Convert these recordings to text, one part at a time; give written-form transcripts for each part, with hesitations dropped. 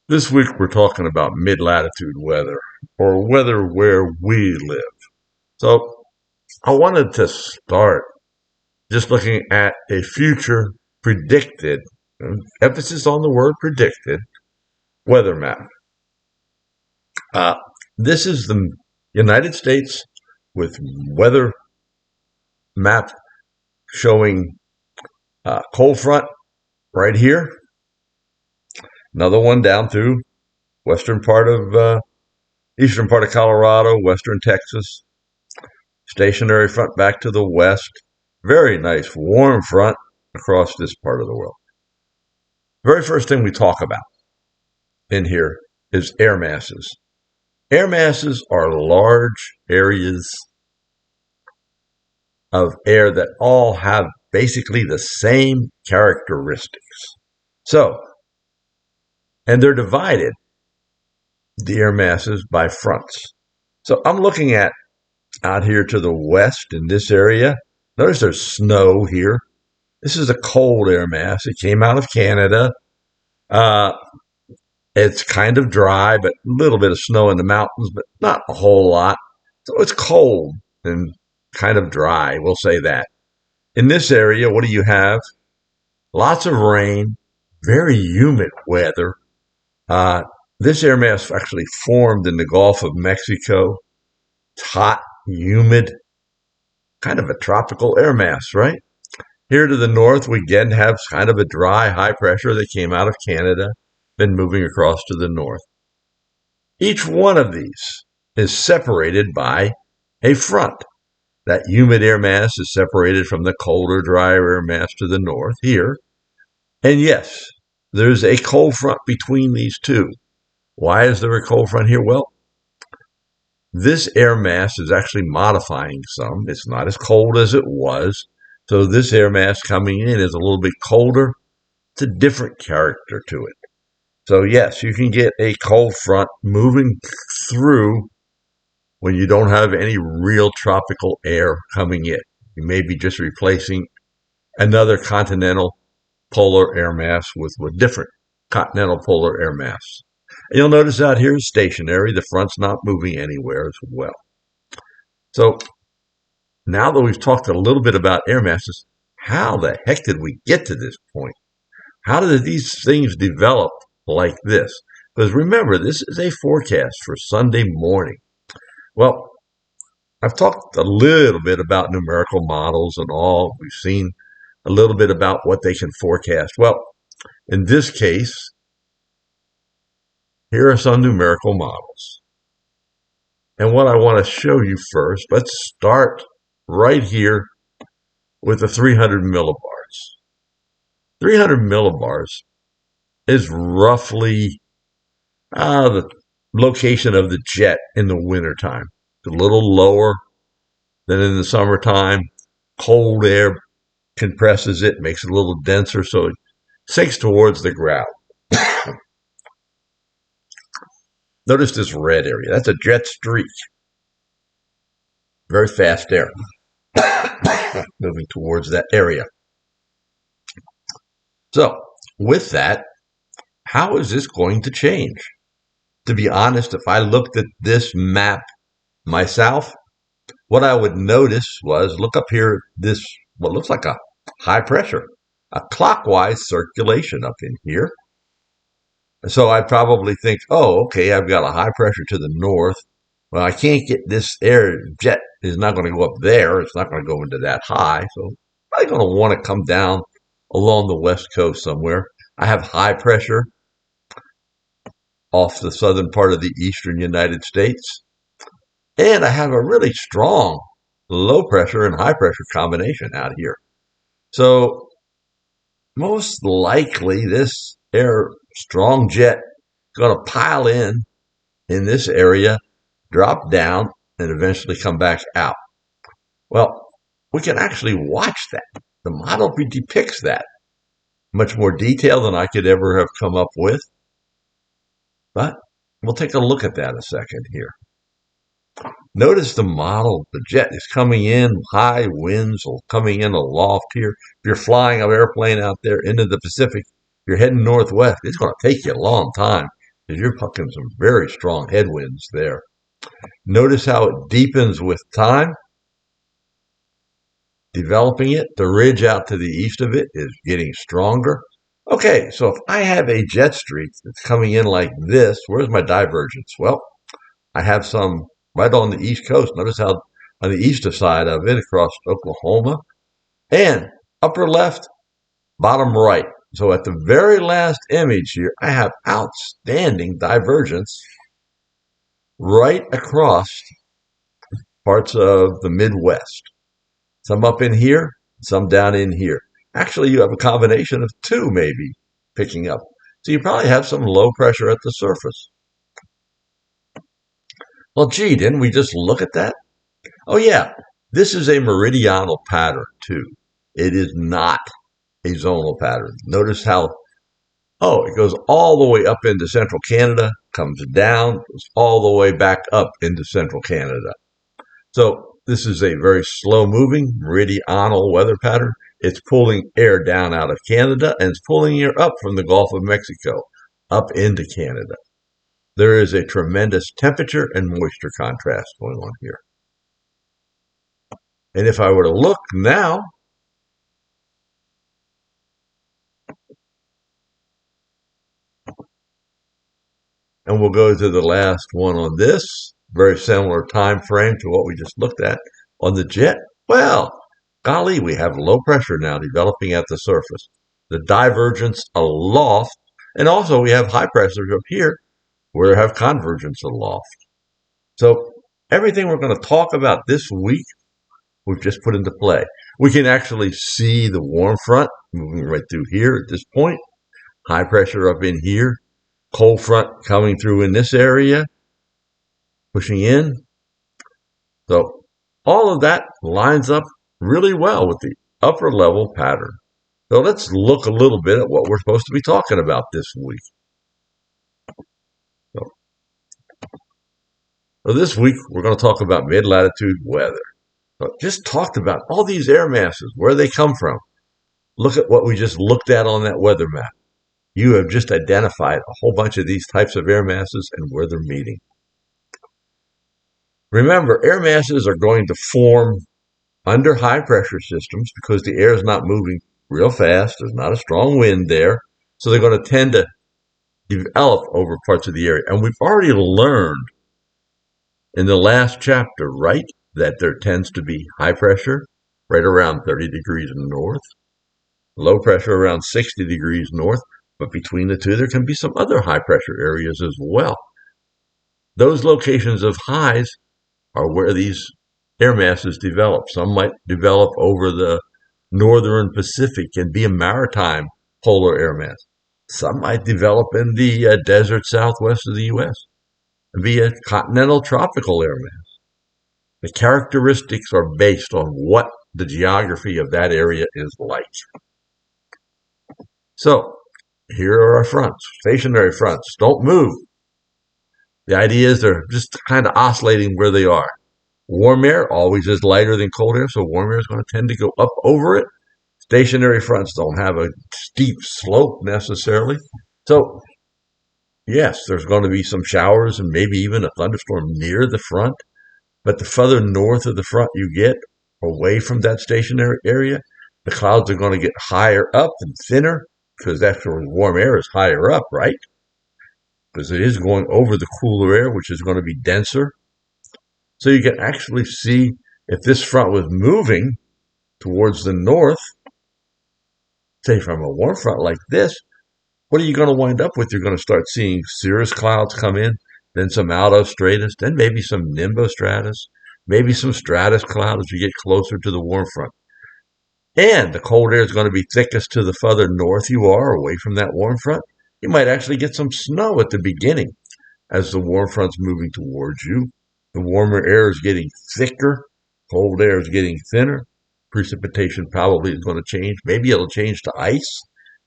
This week we're talking about mid-latitude weather, or weather where we live. So I wanted to start just looking at a future predicted, emphasis on the word predicted, weather map. This is the United States with weather map showing cold front right here. Another one down through eastern part of Colorado, western Texas. Stationary front back to the west. Very nice warm front across this part of the world. Very first thing we talk about in here is air masses. Air masses are large areas of air that all have basically the same characteristics. And they're divided, the air masses, by fronts. So I'm looking at out here to the west in this area. Notice there's snow here. This is a cold air mass. It came out of Canada. It's kind of dry, but a little bit of snow in the mountains, but not a whole lot. So it's cold and kind of dry, we'll say that. In this area, what do you have? Lots of rain, very humid weather. This air mass actually formed in the Gulf of Mexico. It's hot, humid, kind of a tropical air mass, right? Here to the north, we again have kind of a dry, high pressure that came out of Canada, been moving across to the north. Each one of these is separated by a front. That humid air mass is separated from the colder, drier air mass to the north here. And yes, there's a cold front between these two. Why is there a cold front here? Well, this air mass is actually modifying some. It's not as cold as it was. So this air mass coming in is a little bit colder. It's a different character to it. So yes, you can get a cold front moving through when you don't have any real tropical air coming in. You may be just replacing another continental polar air mass with a different continental polar air mass. And you'll notice out here is stationary. The front's not moving anywhere as well. So now that we've talked a little bit about air masses, how the heck did we get to this point? How did these things develop like this? Because remember, this is a forecast for Sunday morning. Well, I've talked a little bit about numerical models and all. We've seen a little bit about what they can forecast. Well, in this case, here are some numerical models. And what I want to show you first, let's start right here with the 300 millibars. 300 millibars is roughly the location of the jet in the wintertime. It's a little lower than in the summertime. Cold air compresses it, makes it a little denser, so it sinks towards the ground. Notice this red area. That's a jet streak. Very fast air moving towards that area. So, with that, how is this going to change? To be honest, if I looked at this map myself, what I would notice was, look up here, this, what looks like a high pressure, a clockwise circulation up in here. So I'd probably think, oh, okay, I've got a high pressure to the north. Well, I can't get this air jet is not going to go up there. It's not going to go into that high. So I'm probably going to want to come down along the west coast somewhere. I have high pressure off the southern part of the eastern United States. And I have a really strong low pressure and high pressure combination out here. So most likely this air strong jet is going to pile in this area, drop down, and eventually come back out. Well, we can actually watch that. The model depicts that. Much more detail than I could ever have come up with. But we'll take a look at that a second here. Notice the model, the jet is coming in, high winds are coming in aloft here. If you're flying an airplane out there into the Pacific, you're heading northwest, it's going to take you a long time because you're pucking some very strong headwinds there. Notice how it deepens with time, developing it. The ridge out to the east of it is getting stronger. Okay, so if I have a jet streak that's coming in like this, where's my divergence? Well, I have some right on the east coast. Notice how on the eastern side of it across Oklahoma and upper left, bottom right. So at the very last image here, I have outstanding divergence right across parts of the Midwest. Some up in here, some down in here. Actually, you have a combination of two maybe picking up. So you probably have some low pressure at the surface. Well, gee, didn't we just look at that? Oh, yeah, this is a meridional pattern, too. It is not a zonal pattern. Notice how, it goes all the way up into central Canada, comes down, goes all the way back up into central Canada. So this is a very slow-moving meridional weather pattern. It's pulling air down out of Canada, and it's pulling air up from the Gulf of Mexico, up into Canada. There is a tremendous temperature and moisture contrast going on here. And if I were to look now, and we'll go to the last one on this, very similar time frame to what we just looked at on the jet. Well, golly, we have low pressure now developing at the surface. The divergence aloft, and also we have high pressure up here where we have convergence aloft. So everything we're going to talk about this week, we've just put into play. We can actually see the warm front moving right through here at this point. High pressure up in here. Cold front coming through in this area, pushing in. So all of that lines up really well with the upper level pattern. So let's look a little bit at what we're supposed to be talking about this week. So this week we're going to talk about mid-latitude weather. So just talked about all these air masses, where they come from. Look at what we just looked at on that weather map. You have just identified a whole bunch of these types of air masses and where they're meeting. Remember, air masses are going to form under high pressure systems because the air is not moving real fast. There's not a strong wind there. So they're going to tend to develop over parts of the area. And we've already learned in the last chapter, right, that there tends to be high pressure right around 30 degrees north, low pressure around 60 degrees north. But between the two, there can be some other high pressure areas as well. Those locations of highs are where these air masses develop. Some might develop over the northern Pacific and be a maritime polar air mass. Some might develop in the desert southwest of the U.S. and be a continental tropical air mass. The characteristics are based on what the geography of that area is like. So, here are our fronts, stationary fronts. Don't move. The idea is they're just kind of oscillating where they are. Warm air always is lighter than cold air, so warm air is going to tend to go up over it. Stationary fronts don't have a steep slope necessarily. So, yes, there's going to be some showers and maybe even a thunderstorm near the front. But the further north of the front you get, away from that stationary area, the clouds are going to get higher up and thinner, because actually warm air is higher up, right? Because it is going over the cooler air, which is going to be denser. So you can actually see if this front was moving towards the north, say from a warm front like this, what are you going to wind up with? You're going to start seeing cirrus clouds come in, then some altostratus, then maybe some nimbostratus, maybe some stratus cloud as you get closer to the warm front. And the cold air is going to be thickest to the further north you are, away from that warm front. You might actually get some snow at the beginning as the warm front's moving towards you. The warmer air is getting thicker. Cold air is getting thinner. Precipitation probably is going to change. Maybe it'll change to ice.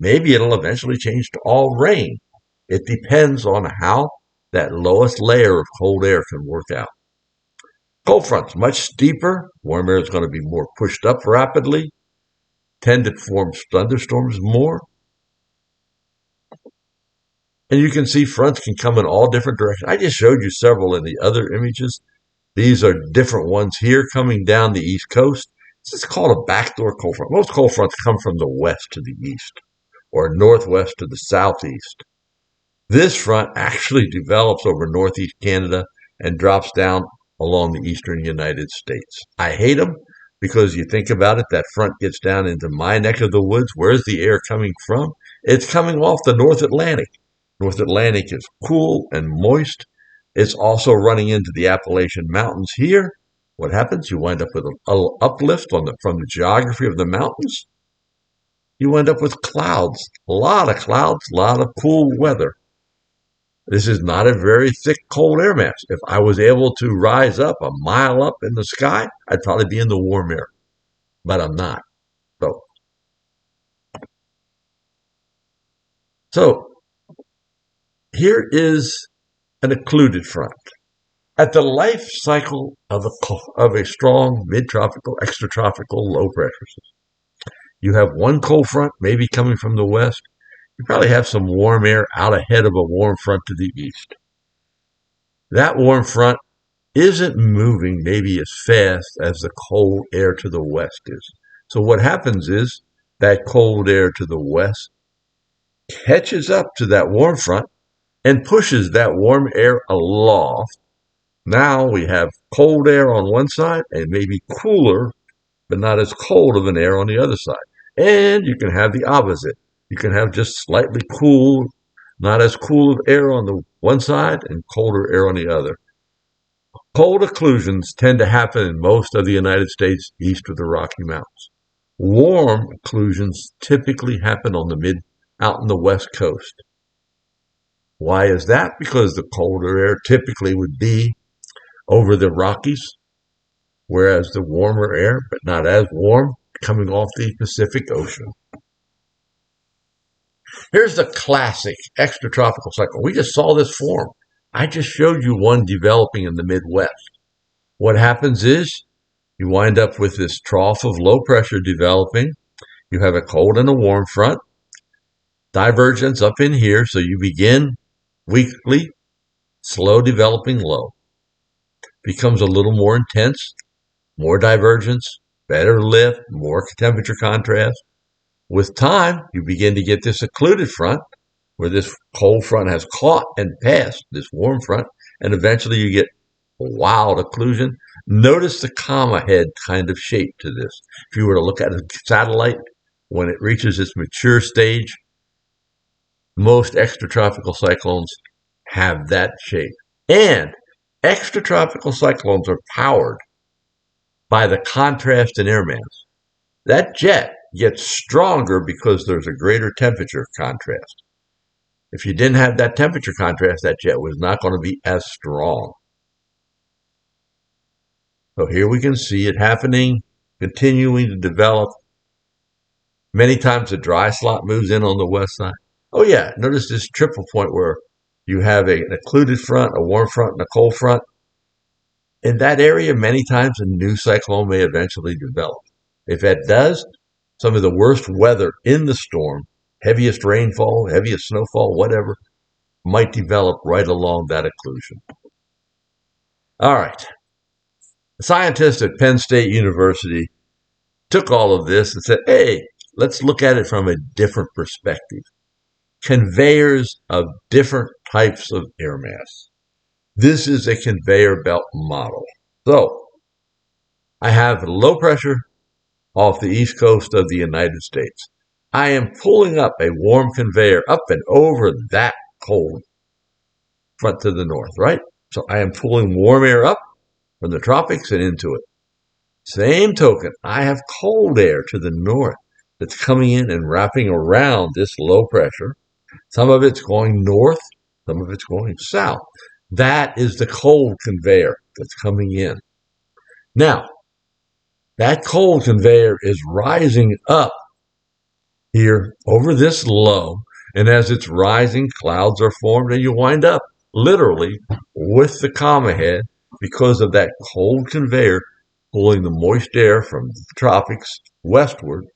Maybe it'll eventually change to all rain. It depends on how that lowest layer of cold air can work out. Cold fronts, much steeper. Warm air is going to be more pushed up rapidly. Tend to form thunderstorms more. And you can see fronts can come in all different directions. I just showed you several in the other images. These are different ones here coming down the East Coast. This is called a backdoor cold front. Most cold fronts come from the west to the east or northwest to the southeast. This front actually develops over northeast Canada and drops down along the eastern United States. I hate them because you think about it, that front gets down into my neck of the woods. Where's the air coming from? It's coming off the North Atlantic. North Atlantic is cool and moist. It's also running into the Appalachian Mountains here. What happens? You wind up with an uplift from the geography of the mountains. You wind up with clouds, a lot of cool weather. This is not a very thick, cold air mass. If I was able to rise up a mile up in the sky, I'd probably be in the warm air, but I'm not. So here is an occluded front. At the life cycle of a strong mid-tropical, extratropical low pressure system, you have one cold front maybe coming from the west. You probably have some warm air out ahead of a warm front to the east. That warm front isn't moving maybe as fast as the cold air to the west is. So what happens is that cold air to the west catches up to that warm front and pushes that warm air aloft. Now we have cold air on one side and maybe cooler, but not as cold of an air on the other side. And you can have the opposite. You can have just slightly cool, not as cool of air on the one side and colder air on the other. Cold occlusions tend to happen in most of the United States east of the Rocky Mountains. Warm occlusions typically happen out in the west coast. Why is that? Because the colder air typically would be over the Rockies, whereas the warmer air, but not as warm, coming off the Pacific Ocean. Here's the classic extratropical cycle. We just saw this form. I just showed you one developing in the Midwest. What happens is you wind up with this trough of low pressure developing. You have a cold and a warm front. Divergence up in here, so you begin weakly, slow developing low. Becomes a little more intense, more divergence, better lift, more temperature contrast. With time, you begin to get this occluded front, where this cold front has caught and passed this warm front, and eventually you get wild occlusion. Notice the comma head kind of shape to this. If you were to look at a satellite, when it reaches its mature stage, most extratropical cyclones have that shape. And extratropical cyclones are powered by the contrast in air mass. That jet gets stronger because there's a greater temperature contrast. If you didn't have that temperature contrast, that jet was not going to be as strong. So here we can see it happening, continuing to develop. Many times the dry slot moves in on the west side. Oh yeah, notice this triple point where you have an occluded front, a warm front, and a cold front. In that area, many times a new cyclone may eventually develop. If that does, some of the worst weather in the storm, heaviest rainfall, heaviest snowfall, whatever, might develop right along that occlusion. All right. A scientist at Penn State University took all of this and said, hey, let's look at it from a different perspective. Conveyors of different types of air mass. This is a conveyor belt model. So, I have low pressure off the east coast of the United States. I am pulling up a warm conveyor up and over that cold front to the north, right? So I am pulling warm air up from the tropics and into it. Same token, I have cold air to the north that's coming in and wrapping around this low pressure. Some of it's going north, some of it's going south. That is the cold conveyor that's coming in. Now, that cold conveyor is rising up here over this low, and as it's rising, clouds are formed, and you wind up literally with the comma head because of that cold conveyor pulling the moist air from the tropics westward,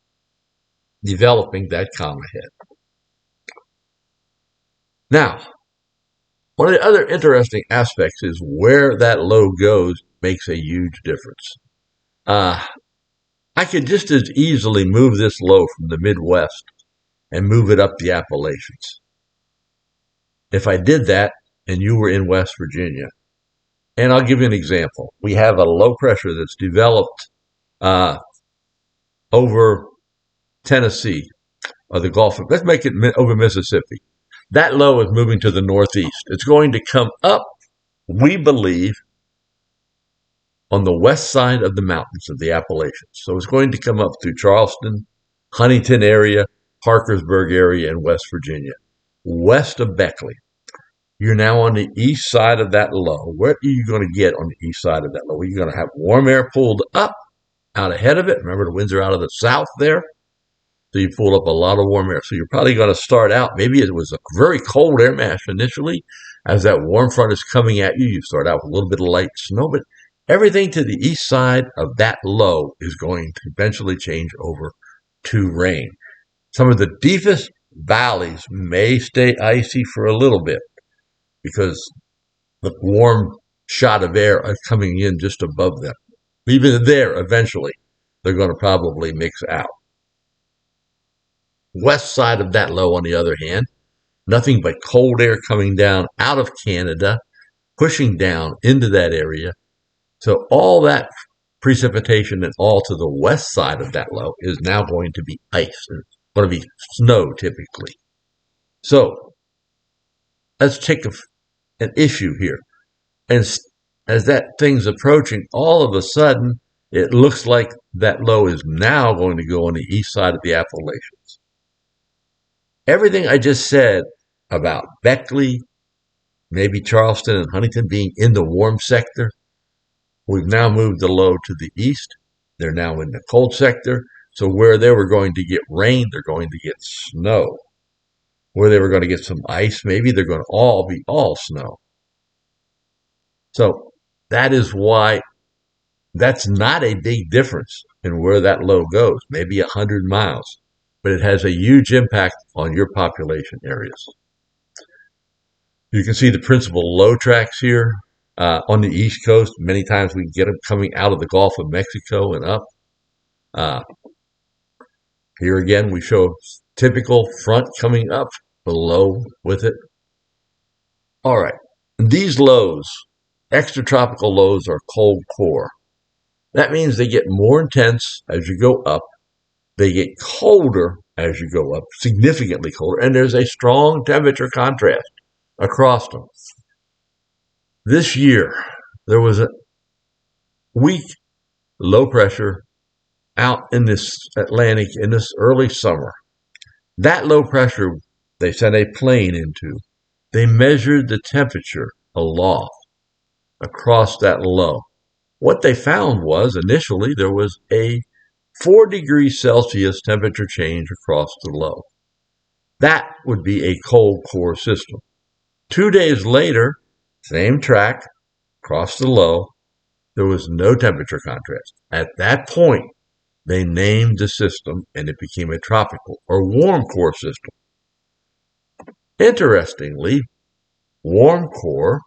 developing that comma head. Now, one of the other interesting aspects is where that low goes makes a huge difference. I could just as easily move this low from the Midwest and move it up the Appalachians. If I did that and you were in West Virginia, and I'll give you an example. We have a low pressure that's developed over Tennessee or the Gulf. Let's make it over Mississippi. That low is moving to the northeast. It's going to come up, we believe, on the west side of the mountains of the Appalachians. So it's going to come up through Charleston, Huntington area, Parkersburg area, and West Virginia, west of Beckley. You're now on the east side of that low. What are you going to get on the east side of that low? You're going to have warm air pulled up out ahead of it. Remember, the winds are out of the south there. So you pull up a lot of warm air. So you're probably going to start out, maybe it was a very cold air mass initially. As that warm front is coming at you, you start out with a little bit of light snow, but everything to the east side of that low is going to eventually change over to rain. Some of the deepest valleys may stay icy for a little bit because the warm shot of air is coming in just above them. Even there, eventually, they're going to probably mix out. West side of that low, on the other hand, nothing but cold air coming down out of Canada, pushing down into that area. So all that precipitation and all to the west side of that low is now going to be ice. It's going to be snow typically. So let's take an issue here. And as that thing's approaching, all of a sudden, it looks like that low is now going to go on the east side of the Appalachians. Everything I just said about Beckley, maybe Charleston and Huntington being in the warm sector, we've now moved the low to the east. They're now in the cold sector. So where they were going to get rain, they're going to get snow. Where they were going to get some ice, maybe they're going to be all snow. So that is why that's not a big difference in where that low goes, maybe 100 miles. But it has a huge impact on your population areas. You can see the principal low tracks here on the East Coast. Many times we get them coming out of the Gulf of Mexico and up. Here again, we show typical front coming up, below with it. All right, these lows, extratropical lows, are cold core. That means they get more intense as you go up. They get colder as you go up, significantly colder, and there's a strong temperature contrast across them. This year, there was a weak low pressure out in this Atlantic in this early summer. That low pressure, they sent a plane into. They measured the temperature aloft across that low. What they found was, initially, there was a 4 degrees Celsius temperature change across the low. That would be a cold core system. 2 days later, same track, across the low, there was no temperature contrast. At that point, they named the system and it became a tropical or warm core system. Interestingly, warm core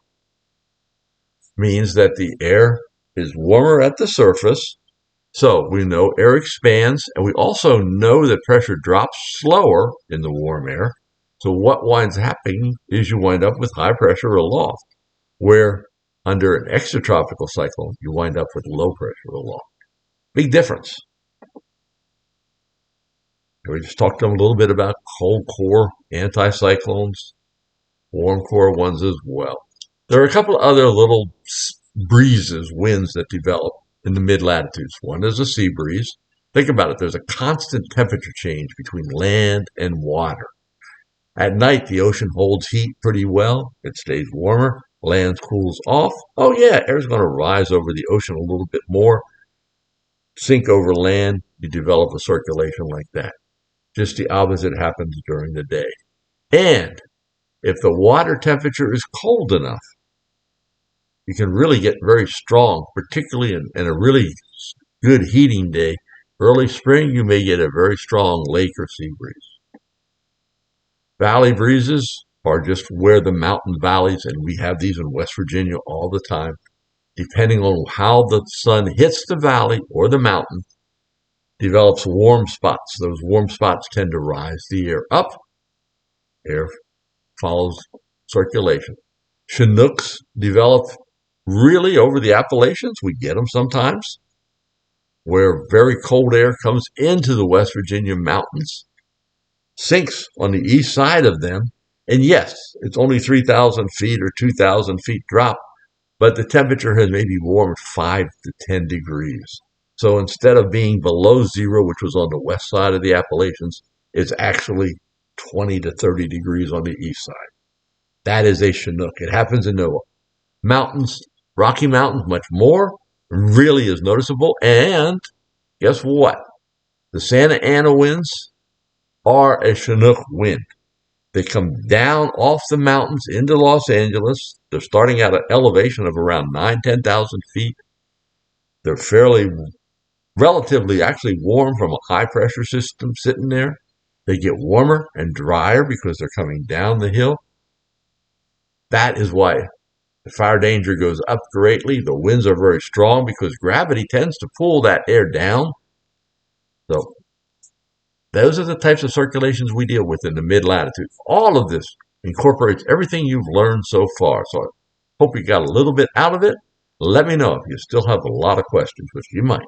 means that the air is warmer at the surface. So we know air expands, and we also know that pressure drops slower in the warm air. So what winds happening is you wind up with high pressure aloft, where under an extratropical cyclone, you wind up with low pressure aloft. Big difference. We just talked to them a little bit about cold core anticyclones, warm core ones as well. There are a couple of other little breezes, winds that develop in the mid-latitudes. One is a sea breeze. Think about it. There's a constant temperature change between land and water. At night, the ocean holds heat pretty well. It stays warmer. Land cools off. Oh, yeah, air's going to rise over the ocean a little bit more. Sink over land. You develop a circulation like that. Just the opposite happens during the day. And if the water temperature is cold enough, you can really get very strong, particularly in a really good heating day. Early spring, you may get a very strong lake or sea breeze. Valley breezes, are just where the mountain valleys, and we have these in West Virginia all the time, depending on how the sun hits the valley or the mountain, develops warm spots. Those warm spots tend to rise the air up. Air follows circulation. Chinooks develop really over the Appalachians. We get them sometimes, where very cold air comes into the West Virginia mountains, sinks on the east side of them, and yes, it's only 3,000 feet or 2,000 feet drop, but the temperature has maybe warmed 5 to 10 degrees. So instead of being below zero, which was on the west side of the Appalachians, it's actually 20 to 30 degrees on the east side. That is a Chinook. It happens in the mountains, Rocky Mountains, much more, really is noticeable. And guess what? The Santa Ana winds are a Chinook wind. They come down off the mountains into Los Angeles. They're starting at an elevation of around 10,000 feet. They're relatively actually warm from a high pressure system sitting there. They get warmer and drier because they're coming down the hill. That is why the fire danger goes up greatly. The winds are very strong because gravity tends to pull that air down. So those are the types of circulations we deal with in the mid-latitude. All of this incorporates everything you've learned so far. So I hope you got a little bit out of it. Let me know if you still have a lot of questions, which you might.